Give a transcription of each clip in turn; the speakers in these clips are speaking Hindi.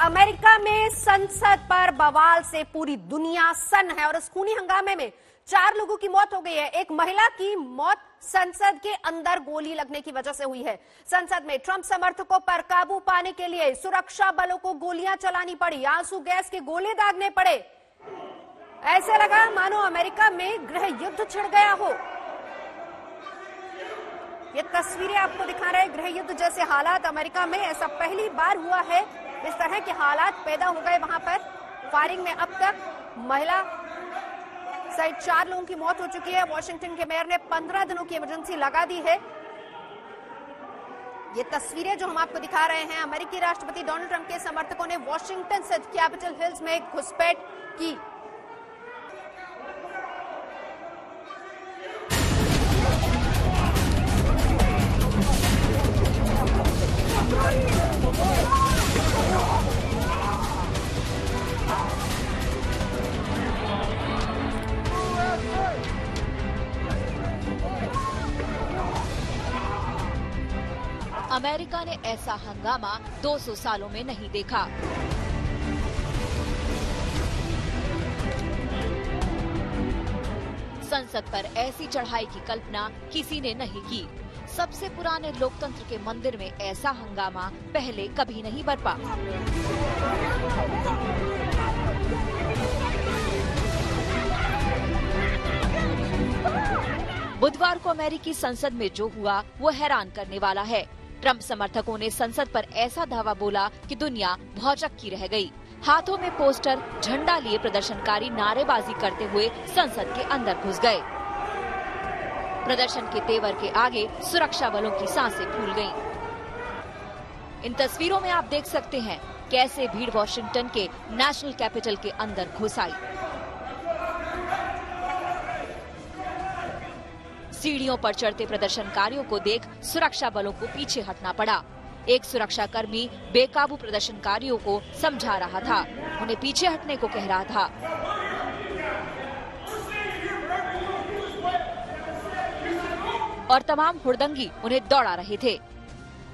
अमेरिका में संसद पर बवाल से पूरी दुनिया सन्न है और इस खूनी हंगामे में 4 लोगों की मौत हो गई है। एक महिला की मौत संसद के अंदर गोली लगने की वजह से हुई है। संसद में ट्रंप समर्थकों पर काबू पाने के लिए सुरक्षा बलों को गोलियां चलानी पड़ी, आंसू गैस के गोले दागने पड़े। ऐसे लगा मानो अमेरिका में गृह युद्ध छिड़ गया हो। ये तस्वीरें आपको दिखा रहे हैं गृह युद्ध जैसे हालात अमेरिका में। ऐसा पहली बार हुआ है, इस तरह के हालात पैदा हो गए वहां पर। फायरिंग में अब तक महिला सहित 4 लोगों की मौत हो चुकी है। वॉशिंगटन के मेयर ने 15 दिनों की इमरजेंसी लगा दी है। ये तस्वीरें जो हम आपको दिखा रहे हैं, अमेरिकी राष्ट्रपति डोनाल्ड ट्रंप के समर्थकों ने वॉशिंगटन स्थित कैपिटल हिल्स में घुसपैठ की। अमेरिका ने ऐसा हंगामा 200 सालों में नहीं देखा। संसद पर ऐसी चढ़ाई की कल्पना किसी ने नहीं की। सबसे पुराने लोकतंत्र के मंदिर में ऐसा हंगामा पहले कभी नहीं बरपा। बुधवार को अमेरिकी संसद में जो हुआ वो हैरान करने वाला है। ट्रंप समर्थकों ने संसद पर ऐसा धावा बोला कि दुनिया भौचक्की रह गई। हाथों में पोस्टर, झंडा लिए प्रदर्शनकारी नारेबाजी करते हुए संसद के अंदर घुस गए। प्रदर्शन के तेवर के आगे सुरक्षा बलों की सांसें फूल गईं। इन तस्वीरों में आप देख सकते हैं कैसे भीड़ वॉशिंगटन के नेशनल कैपिटल के अंदर घुस आई। सीढ़ियों पर चढ़ते प्रदर्शनकारियों को देख सुरक्षा बलों को पीछे हटना पड़ा। एक सुरक्षाकर्मी बेकाबू प्रदर्शनकारियों को समझा रहा था, उन्हें पीछे हटने को कह रहा था। और तमाम हुड़दंगी उन्हें दौड़ा रहे थे।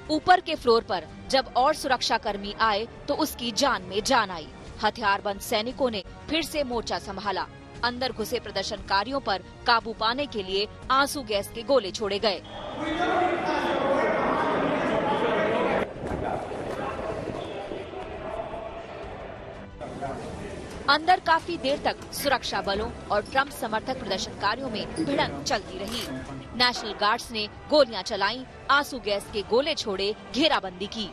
ऊपर के फ्लोर पर जब और सुरक्षाकर्मी आए तो उसकी जान में जान आई। हथियारबंद सैनिकों ने फिर से मोर्चा संभाला। अंदर घुसे प्रदर्शनकारियों पर काबू पाने के लिए आंसू गैस के गोले छोड़े गए। अंदर काफी देर तक सुरक्षा बलों और ट्रंप समर्थक प्रदर्शनकारियों में भिड़ंत चलती रही। नेशनल गार्ड्स ने गोलियां चलाईं, आंसू गैस के गोले छोड़े, घेराबंदी की।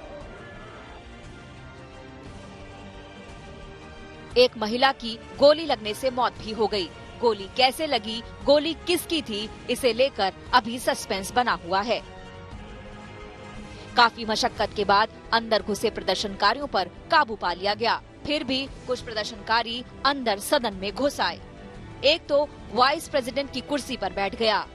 एक महिला की गोली लगने से मौत भी हो गई। गोली कैसे लगी, गोली किसकी थी, इसे लेकर अभी सस्पेंस बना हुआ है। काफी मशक्कत के बाद अंदर घुसे प्रदर्शनकारियों पर काबू पा लिया गया। फिर भी कुछ प्रदर्शनकारी अंदर सदन में घुस आए। एक तो वाइस प्रेसिडेंट की कुर्सी पर बैठ गया।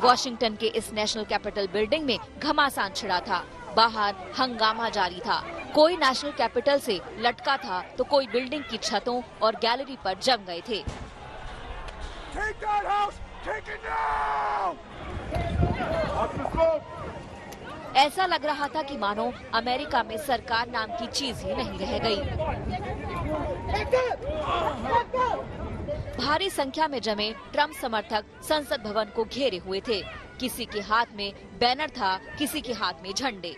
वॉशिंगटन के इस नेशनल कैपिटल बिल्डिंग में घमासान छिड़ा था। बाहर हंगामा जारी था। कोई नेशनल कैपिटल से लटका था तो कोई बिल्डिंग की छतों और गैलरी पर जम गए थे। ऐसा लग रहा था कि मानो अमेरिका में सरकार नाम की चीज ही नहीं रह गई। भारी संख्या में जमे ट्रंप समर्थक संसद भवन को घेरे हुए थे। किसी के हाथ में बैनर था, किसी के हाथ में झंडे।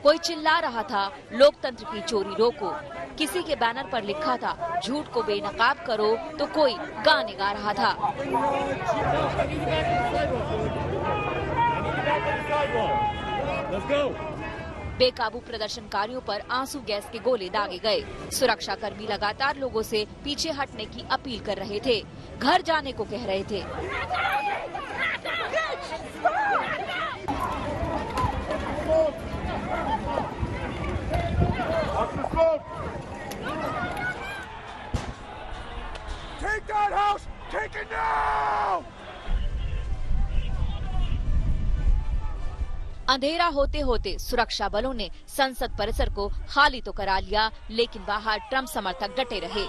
कोई चिल्ला रहा था, लोकतंत्र की चोरी रोको। किसी के बैनर पर लिखा था, झूठ को बेनकाब करो, तो कोई गाने गा रहा था। बेकाबू प्रदर्शनकारियों पर आंसू गैस के गोले दागे गए। सुरक्षाकर्मी लगातार लोगों से पीछे हटने की अपील कर रहे थे, घर जाने को कह रहे थे। Take that house! Take it now! अंधेरा होते होते सुरक्षा बलों ने संसद परिसर को खाली तो करा लिया, लेकिन बाहर ट्रंप समर्थक डटे रहे।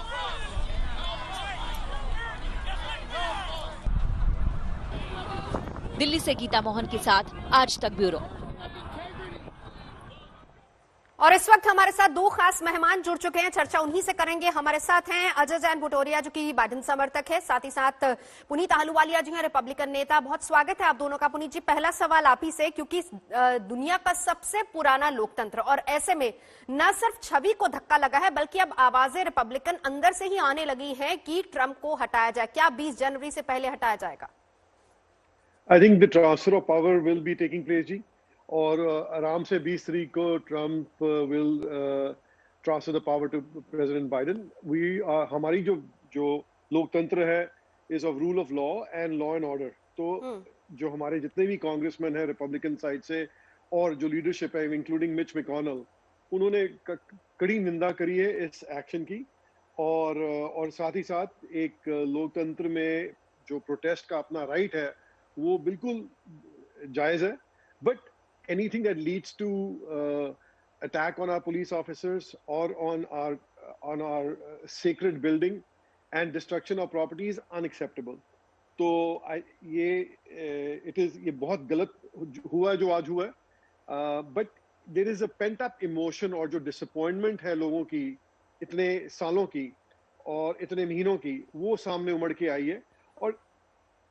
दिल्ली से गीता मोहन के साथ आज तक ब्यूरो। और इस वक्त हमारे साथ दो खास मेहमान जुड़ चुके हैं, चर्चा उन्हीं से करेंगे। हमारे साथ हैं अजय जैन बुटोरिया जो कि बाइडेन समर्थक है, साथ ही साथ पुनीत आहलूवालिया जी हैं, रिपब्लिकन नेता। बहुत स्वागत है आप दोनों का। पुनीत जी, पहला सवाल आप ही से, क्योंकि दुनिया का सबसे पुराना लोकतंत्र और ऐसे में न सिर्फ छवि को धक्का लगा है बल्कि अब आवाजें रिपब्लिकन अंदर से ही आने लगी हैं कि ट्रंप को हटाया जाए। क्या 20 जनवरी से पहले हटाया जाएगा? I think the transfer of power will be taking place जी, और आराम से 20 तारीख को Trump will transfer the power to president Biden. हमारी जो लोकतंत्र है is of rule of law and law and order. तो जो हमारे जितने भी कांग्रेसमैन हैं रिपब्लिकन साइड से और जो लीडरशिप है इंक्लूडिंग मिच मैकॉनल, उन्होंने कड़ी निंदा करी है इस एक्शन की। और साथ ही साथ एक लोकतंत्र में जो प्रोटेस्ट का अपना राइट है वो बिल्कुल जायज है, but anything that leads to attack on our police officers or on our sacred building and destruction of property is unacceptable. तो ये बहुत गलत हुआ जो आज हुआ है, but there is a pent up emotion और जो disappointment है लोगों की इतने सालों की और इतने महीनों की, वो सामने उमड़ के आई है। और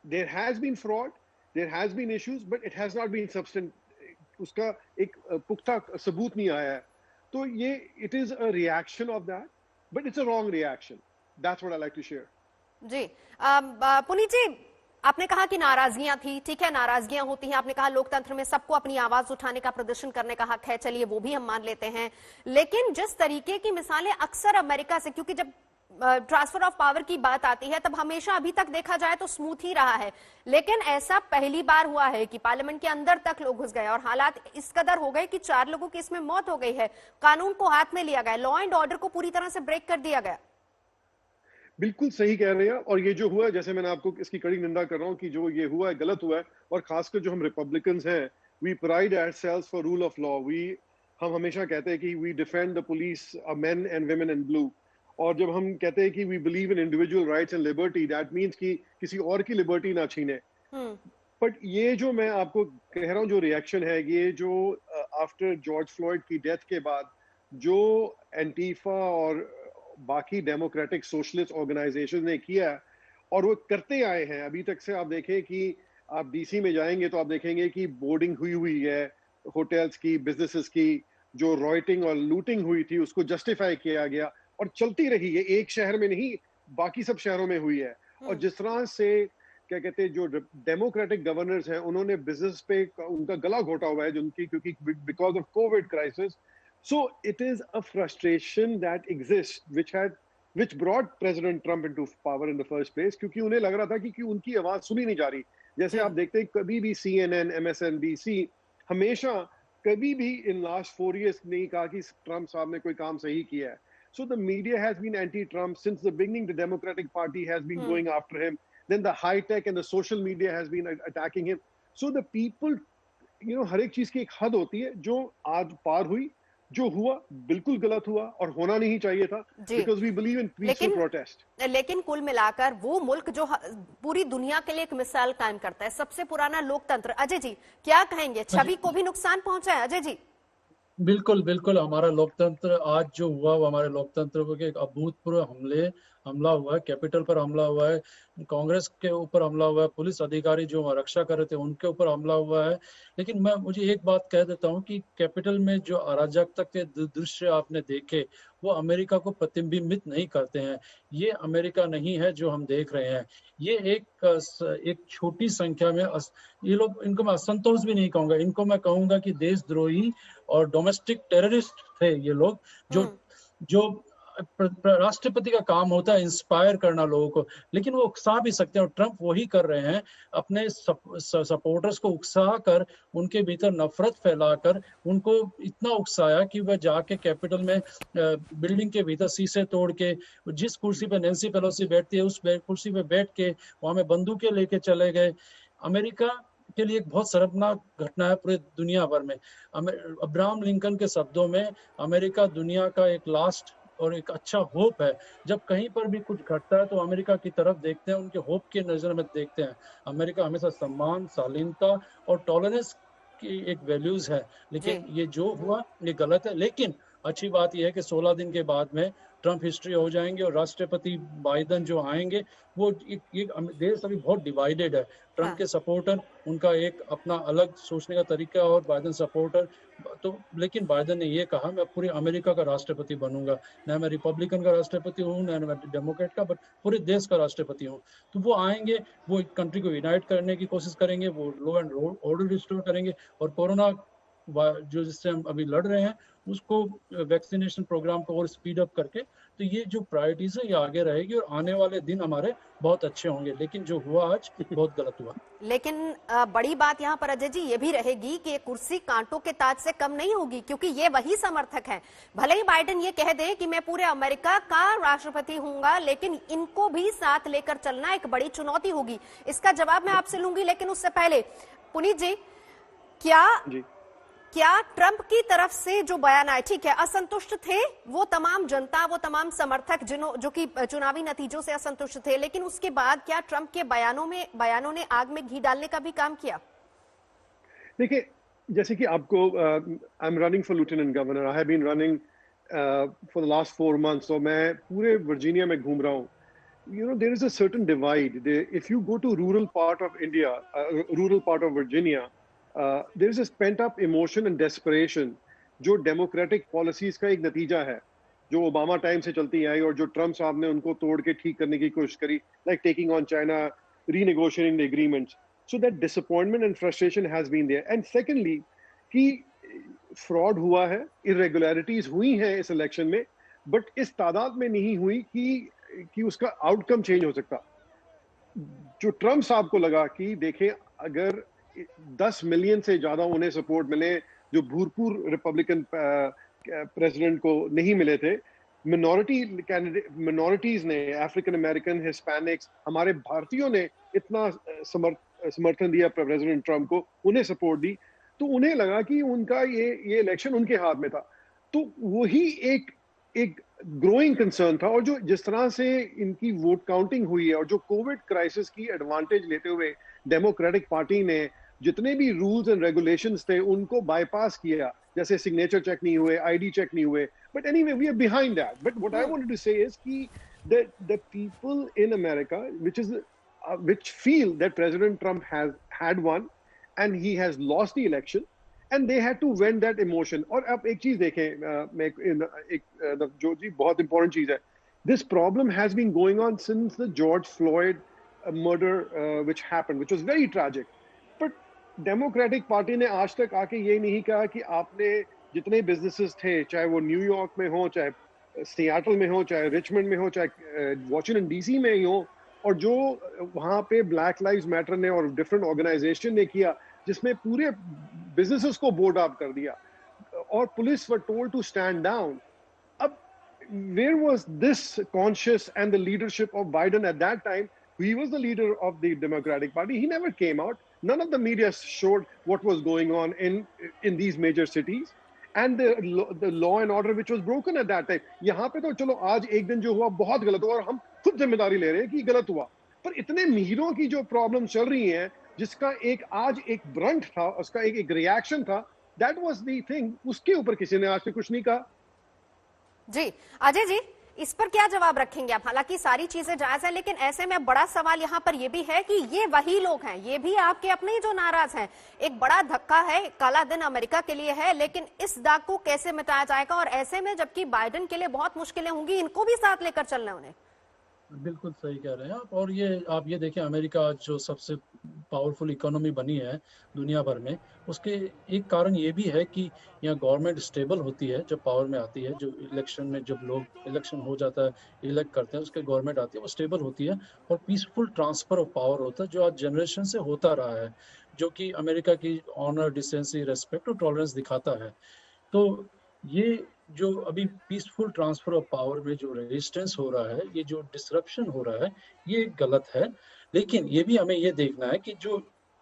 there has been fraud, there has been issues, but it has not been substantive, उसका एक पुख्ता सबूत नहीं आया है। तो ये it is a reaction of that, but it's a wrong reaction. That's what I like to share. जी पुनीत जी, आपने कहा कि नाराजगियां थी, ठीक है, नाराजगियां होती हैं। आपने कहा लोकतंत्र में सबको अपनी आवाज उठाने का, प्रदर्शन करने का हक है, चलिए वो भी हम मान लेते हैं। लेकिन जिस तरीके की मिसालें अक्सर अमेरिका से, क्योंकि जब ट्रांसफर ऑफ पावर की बात आती है तब हमेशा अभी तक देखा जाए तो स्मूथ ही रहा है, लेकिन ऐसा पहली बार हुआ है कि पार्लियामेंट के अंदर तक लोग घुस गए और हालात इस कदर हो गए कि 4 लोगों की इसमें मौत हो गई है। कानून को हाथ में लिया गया, लॉ एंड ऑर्डर को पूरी तरह से ब्रेक कर दिया गया। बिल्कुल सही कह रहे हैं। और ये जो हुआ है, जैसे मैंने आपको इसकी कड़ी निंदा कर रहा हूँ कि जो ये हुआ है गलत हुआ है। और खासकर जो हम रिपब्लिकन्स हैं, we pride ourselves for rule of law. हम हमेशा कहते हैं कि we defend the police, men and women in blue. और जब हम कहते हैं कि we believe in individual rights and liberty, that means कि किसी और की लिबर्टी ना छीने। बट ये जो मैं आपको कह रहा हूँ जो रिएक्शन है, ये जो आफ्टर जॉर्ज फ्लॉयड की डेथ के बाद जो एंटीफा और बाकी डेमोक्रेटिक सोशलिस्ट ऑर्गेनाइजेशन ने किया और वो करते आए हैं अभी तक से। आप देखें कि आप डीसी में जाएंगे तो आप देखेंगे कि बोर्डिंग हुई है होटल्स की, बिजनेसेस की। जो रॉयटिंग और लूटिंग हुई थी उसको जस्टिफाई किया गया और चलती रही है। एक शहर में नहीं, बाकी सब शहरों में हुई है। और जिस तरह से क्या कहते हैं, जो डेमोक्रेटिक गवर्नर्स हैं उन्होंने बिजनेस पे उनका गला घोटा हुआ है क्योंकि because of Covid crisis. So it is a frustration that exist which brought President Trump into power in the first place, क्योंकि उन्हें लग रहा था कि उनकी आवाज सुनी नहीं जा रही। जैसे आप देखते हैं कभी भी CNN, MSNBC हमेशा कभी भी इन लास्ट 4 years नहीं कहा कि ट्रम्प साहब ने कोई काम सही किया है। So the media has been anti-Trump since the beginning. The Democratic Party has been going after him. Then the high tech and the social media has been attacking him. So the people, हर एक चीज की एक हद होती है जो आज पार हुई। जो हुआ बिल्कुल गलत हुआ और होना नहीं चाहिए था, because we believe in peaceful protest. लेकिन कुल मिलाकर वो मुल्क जो पूरी दुनिया के लिए एक मिसाल कायम करता है, सबसे पुराना लोकतंत्र। अजय जी क्या कहेंगे, छवि को भी नुकसान पहुंचा है? अजय जी। बिल्कुल बिल्कुल, हमारा लोकतंत्र आज जो हुआ वो हमारे लोकतंत्र को एक अभूतपूर्व हमला हुआ है। कैपिटल पर हमला हुआ है, कांग्रेस के ऊपर हमला हुआ है, पुलिस अधिकारी जो रक्षा कर रहे थे उनके ऊपर हमला हुआ है। लेकिन मुझे एक बात कह देता हूँ कि कैपिटल में जो अराजकता के दृश्य आपने देखे वो अमेरिका को प्रतिबिंबित नहीं करते हैं। ये अमेरिका नहीं है जो हम देख रहे हैं। ये एक छोटी संख्या में ये लोग, इनको मैं असंतोष भी नहीं कहूंगा, इनको मैं कहूंगा कि देशद्रोही और डोमेस्टिक टेररिस्ट थे ये लोग। जो राष्ट्रपति का काम होता है इंस्पायर करना लोगों को, लेकिन वो उकसा भी सकते हैं और ट्रम्प वही कर रहे हैं। अपने सपोर्टर्स को उकसा कर उनके भीतर नफरत फैलाकर उनको इतना उकसाया कि वह जाके कैपिटल में बिल्डिंग के भीतर शीशे तोड़ के जिस कुर्सी पे नैंसी पेलोसी बैठती है उस कुर्सी पे बैठ के वहां में बंदूकें लेके चले गए। अमेरिका उसके लिए एक बहुत शर्मनाक घटना है पूरे दुनिया भर में। अब्राहम लिंकन के शब्दों में, अमेरिका दुनिया का एक लास्ट और एक अच्छा होप है। जब कहीं पर भी कुछ घटता है तो अमेरिका की तरफ देखते हैं, उनके होप की नजर में देखते हैं। अमेरिका हमेशा सम्मान, शालीनता और टॉलरेंस की एक वैल्यूज है, लेकिन जी ये जो हुआ ये गलत है। लेकिन अच्छी बात यह है कि 16 दिन के बाद में ट्रम्प हिस्ट्री हो जाएंगे और राष्ट्रपति बाइडन जो आएंगे, वो ये देश अभी बहुत डिवाइडेड है। ट्रम्प हाँ के सपोर्टर, उनका एक अपना अलग सोचने का तरीका, और बाइडन सपोर्टर तो, लेकिन बाइडन ने ये कहा मैं पूरी अमेरिका का राष्ट्रपति बनूंगा, न मैं रिपब्लिकन का राष्ट्रपति हूँ न मैं डेमोक्रेट का, बट पूरे देश का राष्ट्रपति हूँ। तो वो आएंगे, वो कंट्री को यूनाइट करने की कोशिश करेंगे, वो लॉ एंड ऑर्डर रिस्टोर करेंगे, और कोरोना जो जिससे हम अभी लड़ रहे हैं उसको, वैक्सीनेशन प्रोग्राम को और स्पीड अप करके, तो ये जो प्रायोरिटीज है ये आगे रहेगी और आने वाले दिन हमारे बहुत अच्छे होंगे। लेकिन जो हुआ आज बहुत गलत हुआ। लेकिन बड़ी बात यहाँ पर अजय जी ये भी रहेगी कि ये कुर्सी कांटों के ताज से कम नहीं होगी, क्योंकि ये वही समर्थक हैं। भले ही बाइडेन ये कह दे कि मैं पूरे अमेरिका का राष्ट्रपति हूंगा, लेकिन इनको भी साथ लेकर चलना एक बड़ी चुनौती होगी। इसका जवाब मैं आपसे लूंगी, लेकिन उससे पहले पुनीत जी, क्या ट्रंप की तरफ से जो बयान आए, ठीक है असंतुष्ट थे वो तमाम जनता, वो तमाम समर्थक जो कि चुनावी नतीजों से असंतुष्ट थे, लेकिन उसके बाद क्या ट्रंप के बयानों ने आग में घी डालने का भी काम किया? देखिए, जैसे कि आपको, I am running for lieutenant governor, I have been running for the last 4 months, तो मैं पूरे वर्जीनिया में घूम रहा हूँ। You know, there is a certain divide. If you go to rural part of India, rural part of Virginia, there is a pent up emotion and desperation जो डेमोक्रेटिक पॉलिसीज का एक नतीजा है, जो ओबामा टाइम से चलती आई और जो ट्रम्प साहब ने उनको तोड़ के ठीक करने की कोशिश करी, like taking on China, renegotiating the agreements. So that disappointment and frustration has been there. And secondly कि फ्रॉड हुआ है, इरेगुलरिटीज हुई हैं इस इलेक्शन में, बट इस तादाद में नहीं हुई कि उसका आउटकम चेंज हो सकता। जो ट्रम्प साहब को लगा कि देखें, अगर 10 मिलियन से ज्यादा उन्हें सपोर्ट मिले जो भूतपूर्व रिपब्लिकन प्रेसिडेंट को नहीं मिले थे, मिनॉरिटीज ने, अफ्रीकन अमेरिकन, हिस्पैनिक्स, हमारे भारतीयों ने इतना समर्थन दिया प्रेसिडेंट ट्रम्प को, उन्हें सपोर्ट दी, तो उन्हें लगा कि उनका ये इलेक्शन उनके हाथ में था। तो वही एक ग्रोइंग कंसर्न था। और जो जिस तरह से इनकी वोट काउंटिंग हुई है और जो कोविड क्राइसिस की एडवांटेज लेते हुए डेमोक्रेटिक पार्टी ने जितने भी रूल्स एंड रेगुलेशंस थे उनको बाईपास किया, जैसे सिग्नेचर चेक नहीं हुए, आईडी चेक नहीं हुए, but anyway we are behind that. But what I wanted to say is कि the people in America which feel that President Trump has had won and he has lost the election and they had to vent that emotion. और अब एक चीज देखें, जो जी बहुत important चीज है, this problem has been going on since the George Floyd murder which happened, which was very tragic. But Democratic Party ने आज तक आके ये नहीं कहा कि आपने जितने businesses थे, चाहे वो न्यूयॉर्क में हो, चाहे सियाटल में हो, चाहे रिचमंड में हो, चाहे वॉशिंगटन डीसी में ही हो, और जो वहां पे ब्लैक लाइव्स मैटर ने और डिफरेंट ऑर्गेनाइजेशन ने किया, जिसमें पूरे बिजनेसेस को बोर्ड अप कर दिया और police were told to stand down. अब where was this conscious and the leadership of Biden at that time? He was the leader of the Democratic party, he never came out, none of the media showed what was going on in these major cities and the law and order which was broken at that time. यहाँ पे तो चलो आज एक दिन जो हुआ बहुत गलत हुआ और हम खुद जिम्मेदारी ले रहे हैं कि गलत हुआ, पर इतने मीरों की जो प्रॉब्लम चल रही हैं, जिसका आज एक ब्रंट था, उसका एक रिएक्शन था, दैट वाज द थिंग, उसके ऊपर किसी ने आज तक कुछ नहीं कहा। जी अजय जी, इस पर क्या जवाब रखेंगे आप? हालांकि सारी चीजें जायज है, लेकिन ऐसे में बड़ा सवाल यहाँ पर यह भी है कि ये वही लोग हैं, ये भी आपके अपने ही जो नाराज हैं। एक बड़ा धक्का है, काला दिन अमेरिका के लिए है, लेकिन इस दाग को कैसे मिटाया जाएगा? और ऐसे में जबकि बाइडेन के लिए बहुत मुश्किलें होंगी, इनको भी साथ लेकर चलना उन्हें। बिल्कुल सही कह रहे हैं आप। और आप ये देखें, अमेरिका जो सबसे पावरफुल इकोनॉमी बनी है दुनिया भर में, उसके एक कारण ये भी है कि यहाँ गवर्नमेंट स्टेबल होती है जब पावर में आती है। जो इलेक्शन में जब लोग इलेक्शन हो जाता है, इलेक्ट करते हैं, उसके गवर्नमेंट आती है, वो स्टेबल होती है और पीसफुल ट्रांसफर ऑफ पावर होता है, जो आज जनरेशन से होता रहा है, जो कि अमेरिका की ऑनर, डिसेंसी, रेस्पेक्ट और टॉलरेंस दिखाता है। तो ये जो अभी पीसफुल ट्रांसफर ऑफ पावर में जो रेजिस्टेंस हो रहा है, ये जो डिसरप्शन हो रहा है, ये गलत है। लेकिन ये भी हमें ये देखना है कि जो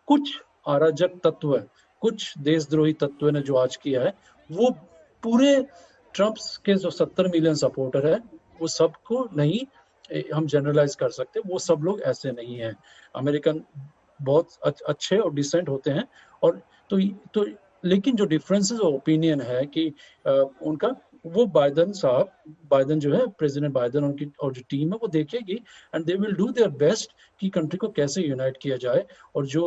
कुछ अराजक तत्व है, कुछ देशद्रोही तत्व ने जो आज किया है, वो पूरे ट्रम्प के जो 70 मिलियन सपोर्टर है, वो सबको नहीं हम जनरलाइज कर सकते, वो सब लोग ऐसे नहीं हैं। अमेरिकन बहुत अच्छे और डिसेंट होते हैं, और तो लेकिन जो डिफरेंसेस ऑफ ओपिनियन है कि उनका, वो बाइडन जो है, प्रेसिडेंट बाइडन, उनकी और जो टीम है वो देखेगी, and they will do their best कि कंट्री को कैसे यूनाइट किया जाए। और जो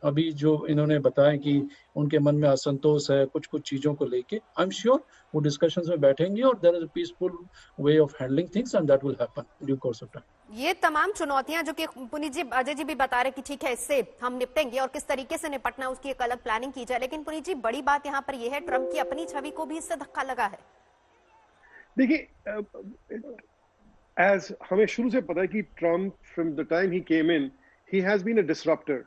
अभी जो इन्होंने बताया कि उनके मन में असंतोष है कुछ चीजों को लेके, आई एम श्योर वो डिस्कशंस में बैठेंगे और there is a peaceful way of handling things, and that will happen due course of time. ये तमाम चुनौतियां जो कि पुनीत जी, अजय जी भी बता रहे कि ठीक है, इससे हम निपटेंगे और किस तरीके से निपटना उसकी एक अलग प्लानिंग की जाए, लेकिन पुनीत जी बड़ी बात यहाँ पर यह है, ट्रंप की अपनी छवि को भी इससे धक्का लगा है। देखिए, एज हमें शुरू से पता है कि Trump from the time he came in, he has been a disruptor,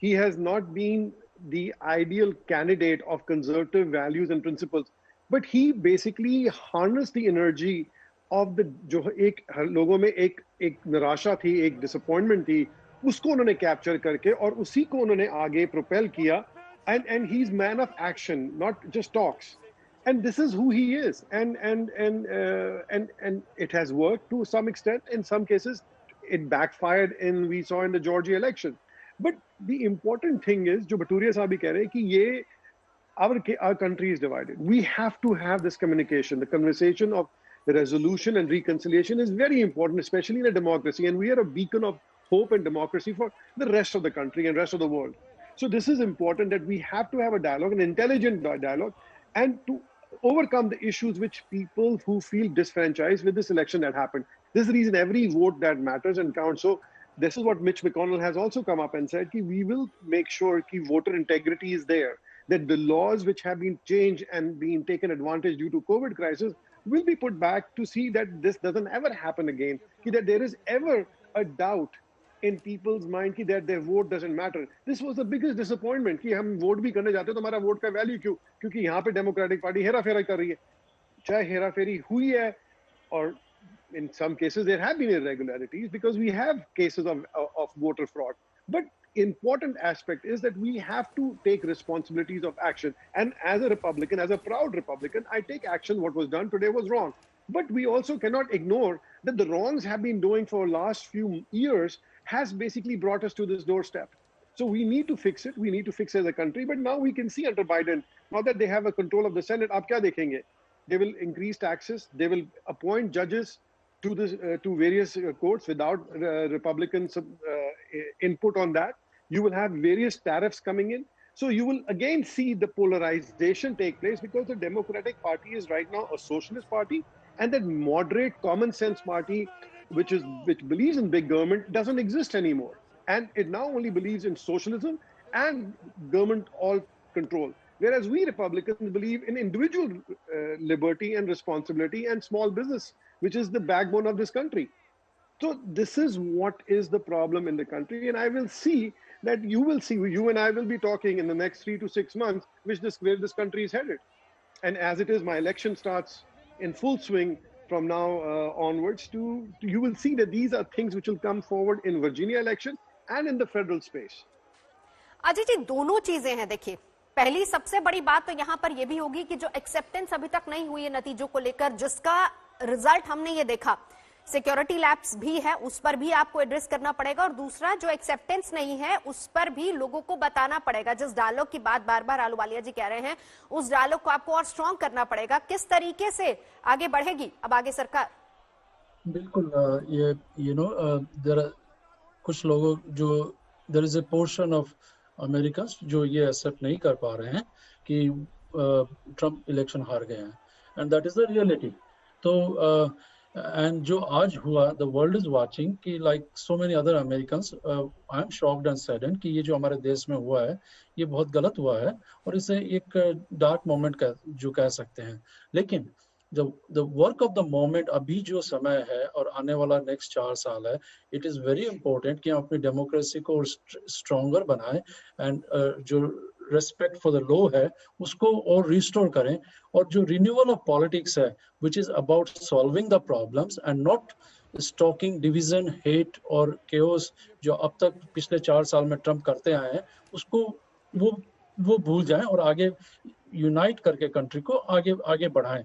he has not been the ideal candidate of conservative values and principles, but he basically harness the energy of the, जो एक लोगों में एक निराशा थी, एक डिसअपॉइंटमेंट थी, उसको उन्होंने कैप्चर करके और उसी को उन्होंने आगे प्रोपेल किया, and he's man of action, not just talks. And this is who he is, and it has worked to some extent. In some cases, it backfired. We saw in the Georgia election. But the important thing is, जो बटूरिया साहब भी कह रहे हैं कि ये our country is divided. We have to have this communication. The conversation of resolution and reconciliation is very important, especially in a democracy. And we are a beacon of hope and democracy for the rest of the country and rest of the world. So this is important, that we have to have a dialogue, an intelligent dialogue, and to overcome the issues which people who feel disfranchised with this election that happened. This is the reason every vote that matters and counts. So this is what Mitch McConnell has also come up and said, we will make sure that voter integrity is there, that the laws which have been changed and been taken advantage due to COVID crisis will be put back to see that this doesn't ever happen again, that there is ever a doubt in people's mind that their vote doesn't matter. This was the biggest disappointment कि हम वोट भी करने जाते हैं तो हमारा वोट का वैल्यू क्यों, क्योंकि यहाँ पे डेमोक्रेटिक पार्टी हेरा-फेरी कर रही है, चाहे हेरा-फेरी हुई है, और in some cases there have been irregularities because we have cases of voter fraud. But important aspect is that we have to take responsibilities of action. And as a Republican, as a proud Republican, I take action. What was done today was wrong. But we also cannot ignore that the wrongs have been doing for the last few years has basically brought us to this doorstep. So we need to fix it. We need to fix it as a country. But now we can see under Biden, now that they have a control of the Senate, aap kya dekhenge? They will increase taxes. They will appoint judges to this to various courts without Republican input on that. You will have various tariffs coming in. So you will again see the polarization take place because the Democratic Party is right now a socialist party, and that moderate common sense party which believes in big government doesn't exist anymore. And it now only believes in socialism and government all control. Whereas we Republicans believe in individual liberty and responsibility and small business, which is the backbone of this country. So this is what is the problem in the country. And I will see that you and I will be talking in the next 3 to 6 months, where this country is headed. And as it is, my election starts in full swing from now onwards. You will see that these are things which will come forward in Virginia election and in the federal space. Ajay ji, दोनों चीजें हैं। देखिए, पहली सबसे बड़ी बात तो यहाँ पर यह भी होगी कि जो एक्सेप्टेंस अभी तक नहीं हुई है नतीजों को लेकर, जिसका रिजल्ट हमने ये देखा, सिक्योरिटी लैप्स भी है, उस पर भी आपको एड्रेस करना पड़ेगा, और दूसरा जो एक्सेप्टेंस नहीं है उस पर भी लोगों को बताना पड़ेगा। जिस डायलॉग की बात बार बार आलूवालिया जी कह रहे हैं, उस डायलॉग को आपको और स्ट्रॉन्ग करना पड़ेगा। किस तरीके से आगे बढ़ेगी अब आगे सरकार? बिल्कुल, ये कुछ लोगों जो there is a portion of Americans जो ये एक्सेप्ट नहीं कर पा रहे हैं कि ट्रम्प इलेक्शन हार गए हैं, and that is the reality. तो एंड जो आज हुआ, द वर्ल्ड इज वाचिंग कि like so many other Americans, I am shocked and saddened कि ये जो हमारे देश में हुआ है ये बहुत गलत हुआ है, और इसे एक डार्क मोमेंट जो कह सकते हैं। लेकिन जब the work of the moment, अभी जो समय है और आने वाला नेक्स्ट 4 साल है, इट इज़ वेरी इंपॉर्टेंट कि हम अपनी डेमोक्रेसी को स्ट्रॉन्गर बनाएं, एंड जो रेस्पेक्ट फॉर द लॉ है उसको और रिस्टोर करें, और जो रिन्यूअल ऑफ पॉलिटिक्स है which is about solving the problems and not stocking division, hate और केओस जो अब तक पिछले 4 साल में ट्रम्प करते आए हैं, उसको वो वो भूल जाएं और आगे यूनाइट करके कंट्री को आगे आगे बढ़ाएं।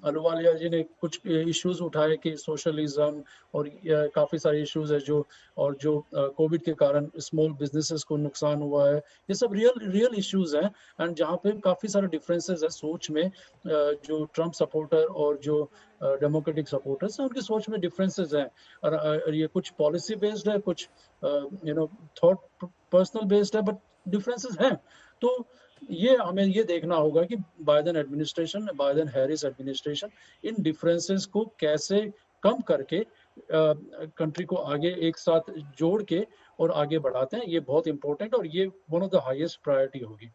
अहलुवालिया जी ने कुछ इश्यूज उठाए कि सोशलिज्म और काफ़ी सारे इश्यूज है जो, और जो कोविड के कारण स्मॉल बिजनेसेस को नुकसान हुआ है, ये सब रियल इश्यूज हैं। एंड जहाँ पे काफ़ी सारे डिफरेंसेस है सोच में, जो ट्रम्प सपोर्टर और जो डेमोक्रेटिक सपोर्टर्स हैं उनकी सोच में डिफरेंसेस हैं, और ये कुछ पॉलिसी बेस्ड है, कुछ थॉट पर्सनल बेस्ड है, बट डिफरेंसेस हैं। तो ये हमें ये देखना होगा कि Biden administration, Biden Harris administration इन डिफरेंसेस को कैसे कम करके कंट्री को आगे एक साथ जोड़ के और आगे बढ़ाते हैं। ये बहुत इंपॉर्टेंट और ये one of the highest priority होगी।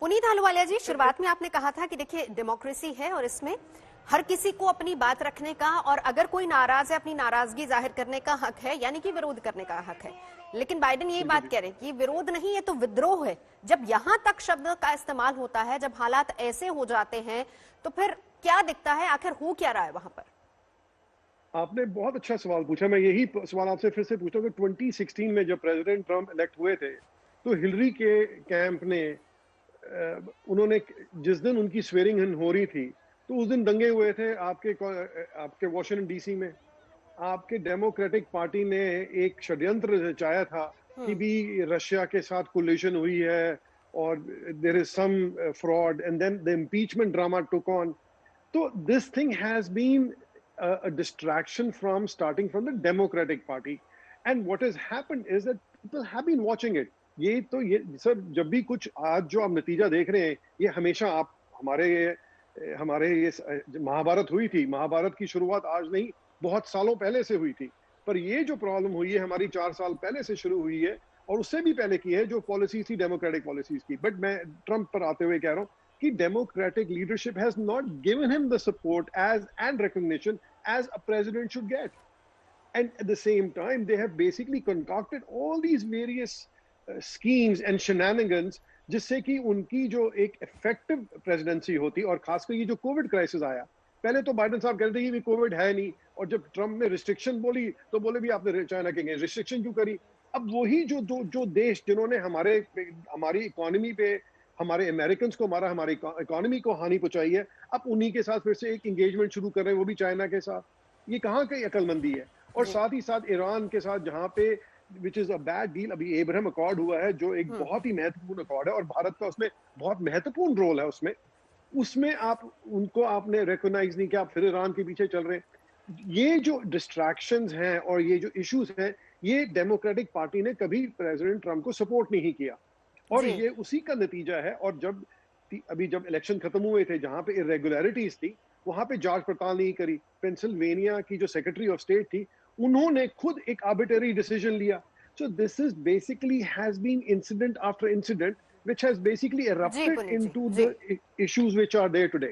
पुनीत अहलुवालिया जी, शुरुआत में आपने कहा था कि देखिए डेमोक्रेसी है और इसमें हर किसी को अपनी बात रखने का, और अगर कोई नाराज है अपनी नाराजगी जाहिर करने का हक है, यानी कि विरोध करने का हक है। लेकिन बाइडेन यही बात कह रहे हैं कि विरोध नहीं है तो विद्रोह है। जब यहां तक शब्द का इस्तेमाल होता है, जब हालात ऐसे हो जाते हैं, तो फिर क्या दिखता है, आखिर हो क्या रहा है वहां पर? आपने बहुत अच्छा सवाल पूछा। मैं यही सवाल आपसे फिर से पूछता हूँ कि 2016 में जब प्रेसिडेंट ट्रम्प इलेक्ट हुए थे, तो हिलरी के कैंप ने उन्होंने, जिस दिन उनकी स्वेरिंग इन हो रही थी, तो उस दिन दंगे हुए थे आपके वॉशिंगटन डीसी में। आपके डेमोक्रेटिक पार्टी ने एक षड्यंत्र रचाया था कि भी रशिया के साथ कोलिशन हुई है और there is some fraud, and then the impeachment drama took on. तो this thing has been a distraction from starting from the Democratic Party, and what has happened is that people have been watching it. ये सर, जब भी कुछ आज जो आप नतीजा देख रहे हैं, ये हमेशा आप हमारे ये महाभारत हुई थी, महाभारत की शुरुआत आज नहीं बहुत सालों पहले से हुई थी। पर ये जो प्रॉब्लम हुई है हमारी 4 साल पहले से शुरू हुई है, और उससे भी पहले की है जो पॉलिसीज थी डेमोक्रेटिक पॉलिसीज की। बट मैं ट्रम्प पर आते हुए कह रहा हूँ कि democratic leadership has not given him the support and recognition as a president should get. And at the same time, they have basically concocted all these various schemes and shenanigans, जिससे कि उनकी जो एक effective presidency होती, और खासकर ये जो कोविड क्राइसिस आया, पहले तो बाइडेन साहब कहते थे कि कोविड है नहीं, और जब ट्रम्प ने रिस्ट्रिक्शन बोली तो बोले भी आपने चाइना के अगेंस्ट रिस्ट्रिक्शन क्यों करी। अब वही जो देश जिन्होंने हमारी इकोनॉमी पे, हमारे अमेरिकन को मारा, हमारी इकोनॉमी को हानि पहुंचाई है, अब उन्हीं के साथ फिर से एक एंगेजमेंट शुरू कर रहे हैं, वो भी चाइना के साथ। ये कहाँ की अकलमंदी है। और साथ ही साथ ईरान के साथ, जहाँ पे which is a bad deal, अभी एब्राहम अकॉर्ड हुआ है जो एक बहुत ही महत्वपूर्ण अकॉर्ड है, और भारत का उसमें बहुत महत्वपूर्ण रोल है। उसमें आपने रिकॉग्नाइज नहीं किया, आप फिर ईरान के पीछे चल रहे हैं। ये जो डिस्ट्रैक्शंस हैं और ये जो इश्यूज हैं, ये डेमोक्रेटिक पार्टी ने कभी प्रेसिडेंट ट्रम्प को सपोर्ट नहीं किया, और ये उसी का नतीजा है। और जब इलेक्शन खत्म हुए थे, जहां पे इरेगुलरिटीज थी, वहां पे जांच पड़ताल नहीं करी। पेंसिल्वेनिया की जो सेक्रेटरी ऑफ स्टेट थी, उन्होंने खुद एक आर्बिट्ररी डिसीजन लिया। So this is basically has been incident after incident which has basically erupted into the issues which are there today.